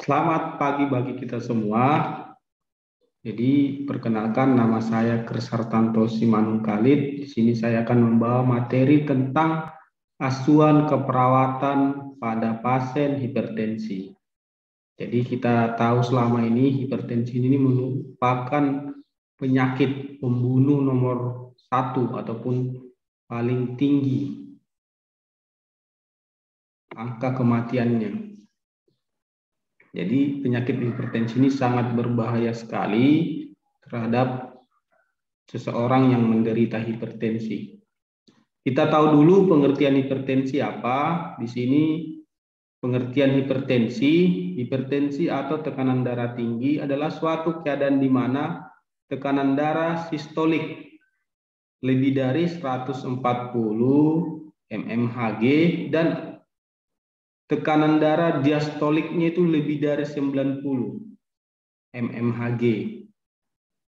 Selamat pagi bagi kita semua. Jadi perkenalkan, nama saya Kris Hartanto Simanung Khalid. Di sini saya akan membawa materi tentang asuhan keperawatan pada pasien hipertensi. Jadi kita tahu selama ini hipertensi ini merupakan penyakit pembunuh nomor 1 ataupun paling tinggi angka kematiannya. Jadi penyakit hipertensi ini sangat berbahaya sekali terhadap seseorang yang menderita hipertensi. Kita tahu dulu pengertian hipertensi apa. Di sini pengertian hipertensi atau tekanan darah tinggi adalah suatu keadaan di mana tekanan darah sistolik lebih dari 140 mmHg dan tekanan darah diastoliknya itu lebih dari 90 mmHg.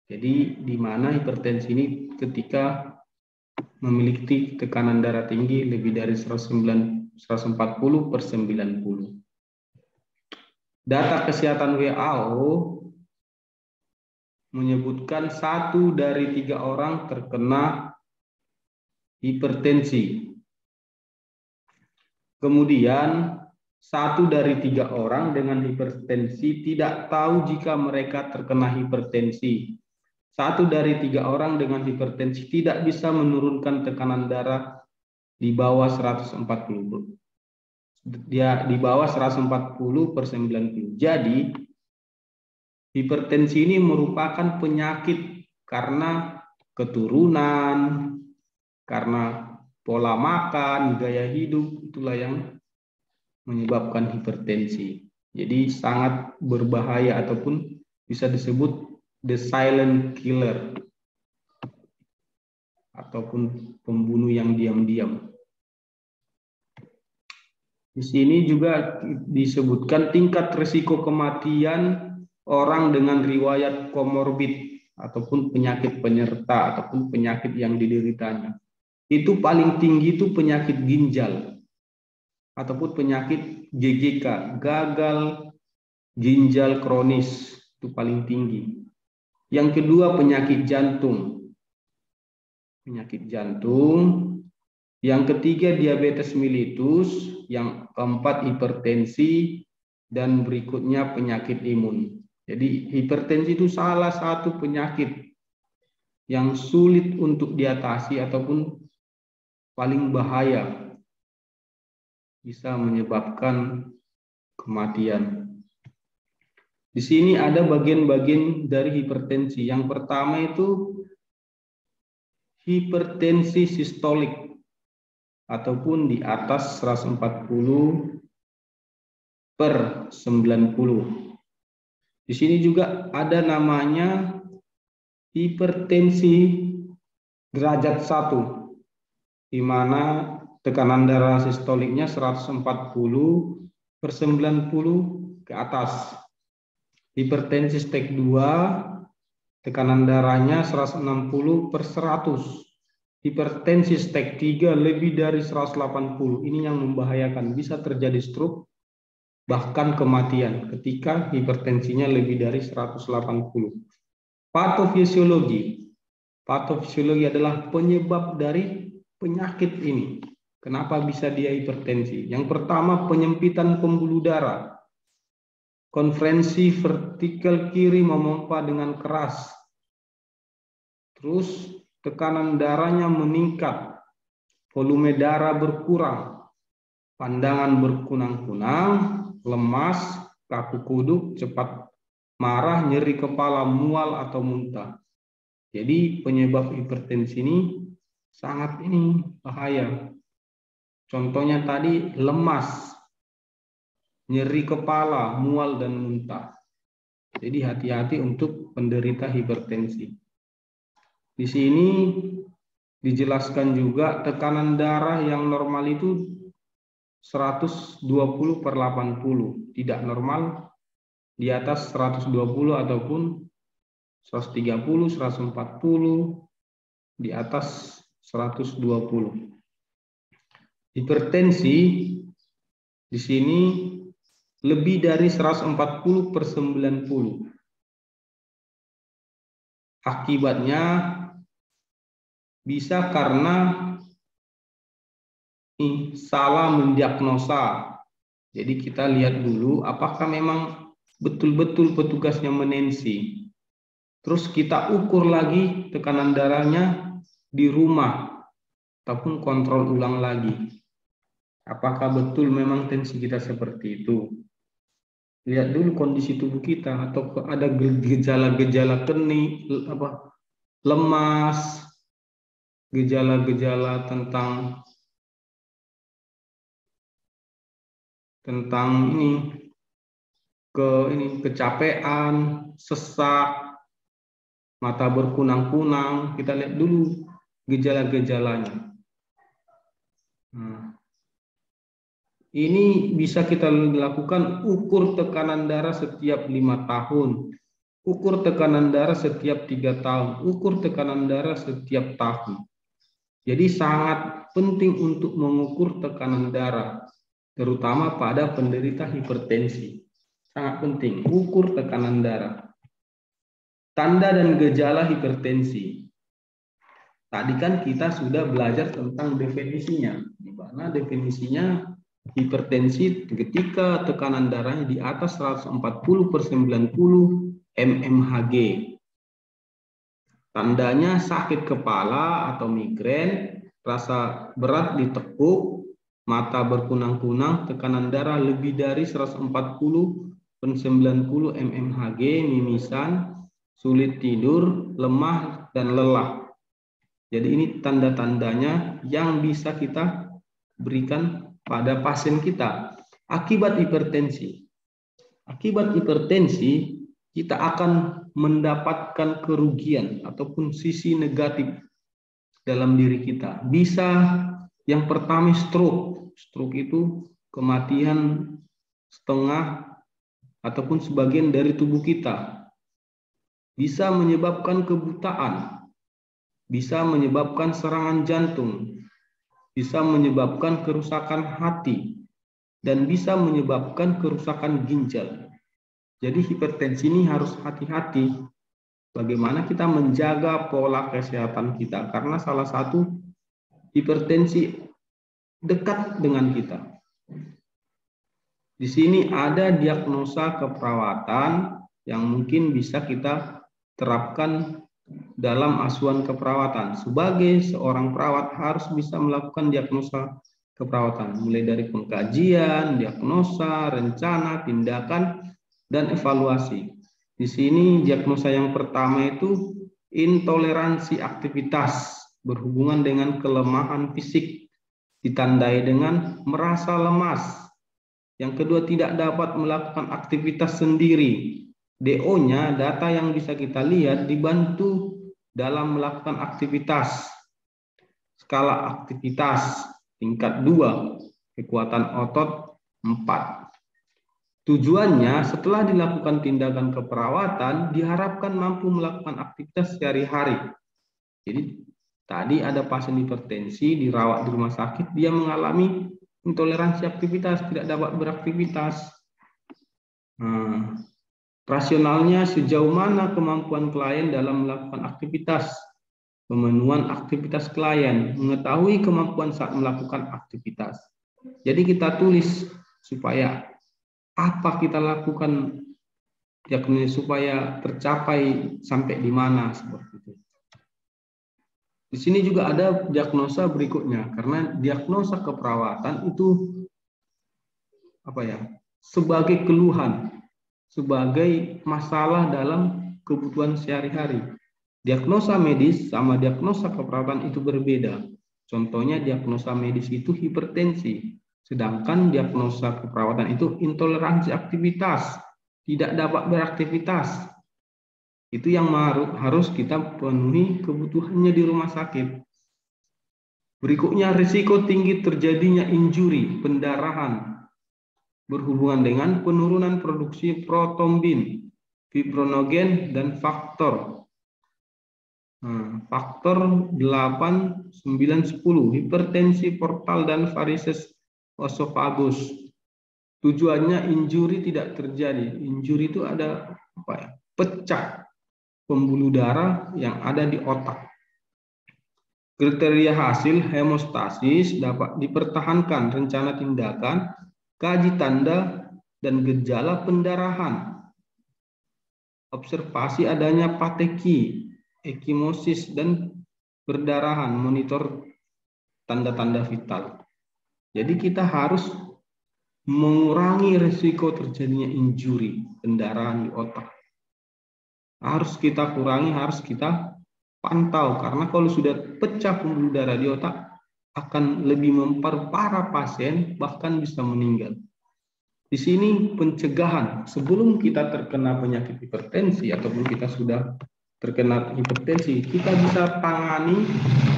Jadi di mana hipertensi ini ketika memiliki tekanan darah tinggi lebih dari 140/90. Data kesehatan WHO menyebutkan 1 dari 3 orang terkena hipertensi. Kemudian 1 dari 3 orang dengan hipertensi tidak tahu jika mereka terkena hipertensi. 1 dari 3 orang dengan hipertensi tidak bisa menurunkan tekanan darah di bawah 140. Dia di bawah 140/90. Jadi hipertensi ini merupakan penyakit karena keturunan, karena pola makan, gaya hidup, itulah yang menyebabkan hipertensi. Jadi sangat berbahaya ataupun bisa disebut the silent killer ataupun pembunuh yang diam-diam. Di sini juga disebutkan tingkat risiko kematian orang dengan riwayat komorbid ataupun penyakit penyerta ataupun penyakit yang dideritanya. Itu paling tinggi itu penyakit ginjal ataupun penyakit GGK, gagal ginjal kronis, itu paling tinggi. Yang kedua penyakit jantung. Yang ketiga diabetes mellitus, yang keempat hipertensi, dan berikutnya penyakit imun. Jadi hipertensi itu salah satu penyakit yang sulit untuk diatasi ataupun paling bahaya, bisa menyebabkan kematian. Di sini ada bagian-bagian dari hipertensi. Yang pertama itu hipertensi sistolik ataupun di atas 140/90. Di sini juga ada namanya hipertensi derajat 1, di mana tekanan darah sistoliknya 140/90 ke atas. Hipertensi stage 2, tekanan darahnya 160/100. Hipertensi stage 3 lebih dari 180. Ini yang membahayakan, bisa terjadi stroke bahkan kematian ketika hipertensinya lebih dari 180. Patofisiologi adalah penyebab dari penyakit ini. Kenapa bisa dia hipertensi? Yang pertama penyempitan pembuluh darah. Konferensi vertikal kiri memompa dengan keras. Terus tekanan darahnya meningkat. Volume darah berkurang. Pandangan berkunang-kunang, lemas, kaku kuduk, cepat marah, nyeri kepala, mual atau muntah. Jadi penyebab hipertensi ini sangat bahaya. Contohnya tadi lemas, nyeri kepala, mual dan muntah. Jadi hati-hati untuk penderita hipertensi. Di sini dijelaskan juga tekanan darah yang normal itu 120/80, tidak normal di atas 120 ataupun 130, 140, di atas 120. Hipertensi di sini lebih dari 140/90. Akibatnya bisa karena salah mendiagnosa. Jadi kita lihat dulu apakah memang betul-betul petugasnya menensi. Terus kita ukur lagi tekanan darahnya di rumah ataupun kontrol ulang lagi. Apakah betul memang tensi kita seperti itu? Lihat dulu kondisi tubuh kita, atau ada gejala-gejala lemas, gejala-gejala tentang kecapean, sesak, mata berkunang-kunang. Kita lihat dulu gejala-gejalanya. Ini bisa kita lakukan ukur tekanan darah setiap 5 tahun, ukur tekanan darah setiap 3 tahun, ukur tekanan darah setiap tahun. Jadi sangat penting untuk mengukur tekanan darah, terutama pada penderita hipertensi. Sangat penting, ukur tekanan darah. Tanda dan gejala hipertensi. Tadi kan kita sudah belajar tentang definisinya. Di mana definisinya hipertensi ketika tekanan darahnya di atas 140/90 mmHg. Tandanya sakit kepala atau migrain, rasa berat di tekuk, mata berkunang-kunang, tekanan darah lebih dari 140/90 mmHg, mimisan, sulit tidur, lemah, dan lelah. Jadi ini tanda-tandanya yang bisa kita berikan pada pasien kita. Akibat hipertensi. Akibat hipertensi, kita akan mendapatkan kerugian ataupun sisi negatif dalam diri kita. Bisa yang pertama stroke. Stroke itu kematian setengah ataupun sebagian dari tubuh kita. Bisa menyebabkan kebutaan. Bisa menyebabkan serangan jantung. Bisa menyebabkan kerusakan hati, dan bisa menyebabkan kerusakan ginjal. Jadi hipertensi ini harus hati-hati bagaimana kita menjaga pola kesehatan kita, karena salah satu hipertensi dekat dengan kita. Di sini ada diagnosa keperawatan yang mungkin bisa kita terapkan dalam asuhan keperawatan. Sebagai seorang perawat harus bisa melakukan diagnosa keperawatan, mulai dari pengkajian, diagnosa, rencana, tindakan, dan evaluasi. Di sini diagnosa yang pertama itu intoleransi aktivitas berhubungan dengan kelemahan fisik, ditandai dengan merasa lemas. Yang kedua, tidak dapat melakukan aktivitas sendiri. DO-nya, data yang bisa kita lihat, dibantu dalam melakukan aktivitas. Skala aktivitas tingkat 2, kekuatan otot 4. Tujuannya, setelah dilakukan tindakan keperawatan, diharapkan mampu melakukan aktivitas sehari-hari. Jadi, tadi ada pasien hipertensi, dirawat di rumah sakit, dia mengalami intoleransi aktivitas, tidak dapat beraktivitas. Rasionalnya, sejauh mana kemampuan klien dalam melakukan aktivitas, pemenuhan aktivitas klien, mengetahui kemampuan saat melakukan aktivitas. Jadi kita tulis supaya apa kita lakukan, supaya tercapai sampai di mana, seperti itu. Di sini juga ada diagnosa berikutnya, karena diagnosa keperawatan itu sebagai keluhan, sebagai masalah dalam kebutuhan sehari-hari. Diagnosa medis sama diagnosa keperawatan itu berbeda. Contohnya diagnosa medis itu hipertensi, sedangkan diagnosa keperawatan itu intoleransi aktivitas, tidak dapat beraktivitas. Itu yang harus kita penuhi kebutuhannya di rumah sakit. Berikutnya, risiko tinggi terjadinya injuri, pendarahan, berhubungan dengan penurunan produksi protrombin, fibrinogen, dan faktor. Faktor 8, 9, 10, hipertensi portal dan varises osofagus. Tujuannya injuri tidak terjadi. Injuri itu ada apa ya? Pecah pembuluh darah yang ada di otak. Kriteria hasil hemostasis dapat dipertahankan rencana tindakan, kaji tanda, dan gejala pendarahan. Observasi adanya pateki, ekimosis, dan perdarahan, monitor tanda-tanda vital. Jadi kita harus mengurangi risiko terjadinya injuri, pendarahan di otak. Harus kita kurangi, harus kita pantau, karena kalau sudah pecah pembuluh darah di otak akan lebih memperparah pasien, bahkan bisa meninggal. Di sini pencegahan sebelum kita terkena penyakit hipertensi ataupun kita sudah terkena hipertensi, kita bisa tangani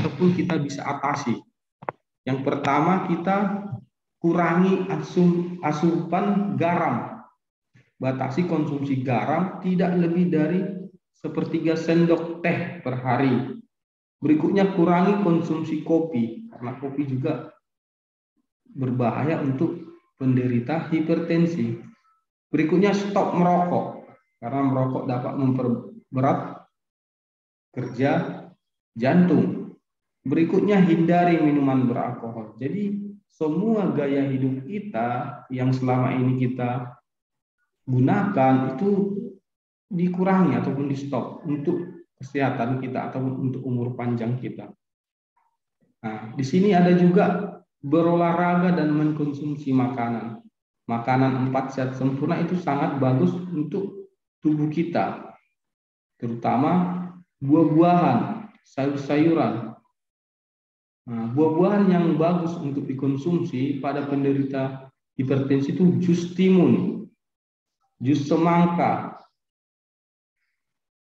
ataupun kita bisa atasi. Yang pertama, kita kurangi asupan garam. Batasi konsumsi garam tidak lebih dari 1/3 sendok teh per hari. Berikutnya, kurangi konsumsi kopi, karena kopi juga berbahaya untuk penderita hipertensi. Berikutnya, stop merokok, karena merokok dapat memperberat kerja jantung. Berikutnya, hindari minuman beralkohol. Jadi, semua gaya hidup kita yang selama ini kita gunakan itu dikurangi ataupun di stop untuk kesehatan kita ataupun untuk umur panjang kita. Nah, di sini ada juga berolahraga dan mengkonsumsi makanan. Makanan 4 sehat sempurna itu sangat bagus untuk tubuh kita, terutama buah-buahan, sayur-sayuran. Nah, buah-buahan yang bagus untuk dikonsumsi pada penderita hipertensi itu jus timun, jus semangka,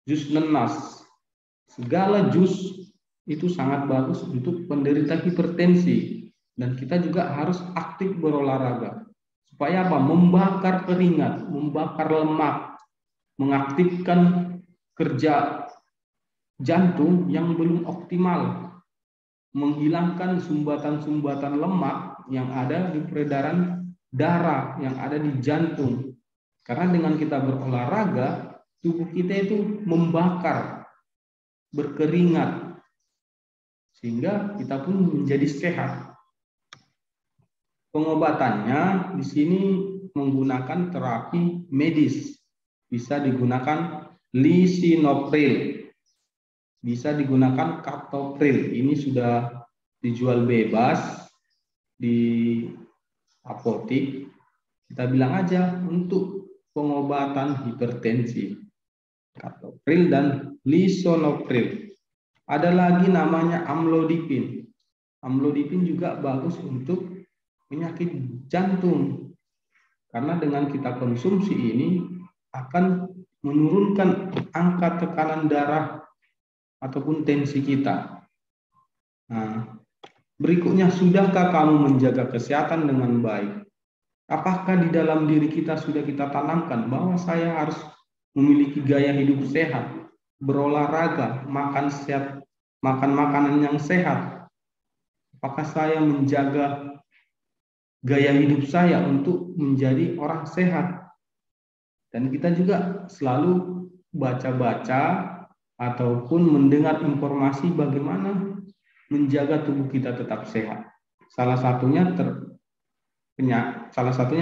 jus nenas. Segala jus itu sangat bagus untuk penderita hipertensi. Dan kita juga harus aktif berolahraga. Supaya apa? Membakar keringat, membakar lemak, mengaktifkan kerja jantung yang belum optimal, menghilangkan sumbatan-sumbatan lemak yang ada di peredaran darah yang ada di jantung. Karena dengan kita berolahraga, tubuh kita itu membakar, berkeringat, sehingga kita pun menjadi sehat. Pengobatannya di sini menggunakan terapi medis. Bisa digunakan lisinopril, bisa digunakan captopril. Ini sudah dijual bebas di apotik. Kita bilang aja untuk pengobatan hipertensi, captopril dan lisinopril. Ada lagi namanya amlodipin. Amlodipin juga bagus untuk penyakit jantung. Karena dengan kita konsumsi ini akan menurunkan angka tekanan darah ataupun tensi kita. Nah, berikutnya, sudahkah kamu menjaga kesehatan dengan baik? Apakah di dalam diri kita sudah kita tanamkan bahwa saya harus memiliki gaya hidup sehat, berolahraga, makan sehat, makan makanan yang sehat? Apakah saya menjaga gaya hidup saya untuk menjadi orang sehat? Dan kita juga selalu baca-baca ataupun mendengar informasi bagaimana menjaga tubuh kita tetap sehat. Salah satunya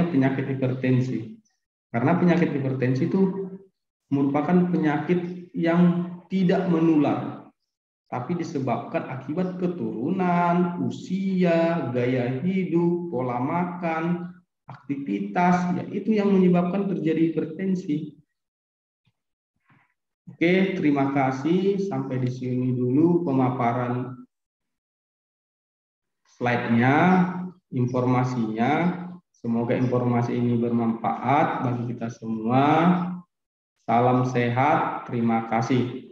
penyakit hipertensi. Karena penyakit hipertensi itu merupakan penyakit yang tidak menular, tapi disebabkan akibat keturunan, usia, gaya hidup, pola makan, aktivitas, ya itu yang menyebabkan terjadi hipertensi. Oke, terima kasih. Sampai di sini dulu pemaparan slide-nya, informasinya. Semoga informasi ini bermanfaat bagi kita semua. Salam sehat, terima kasih.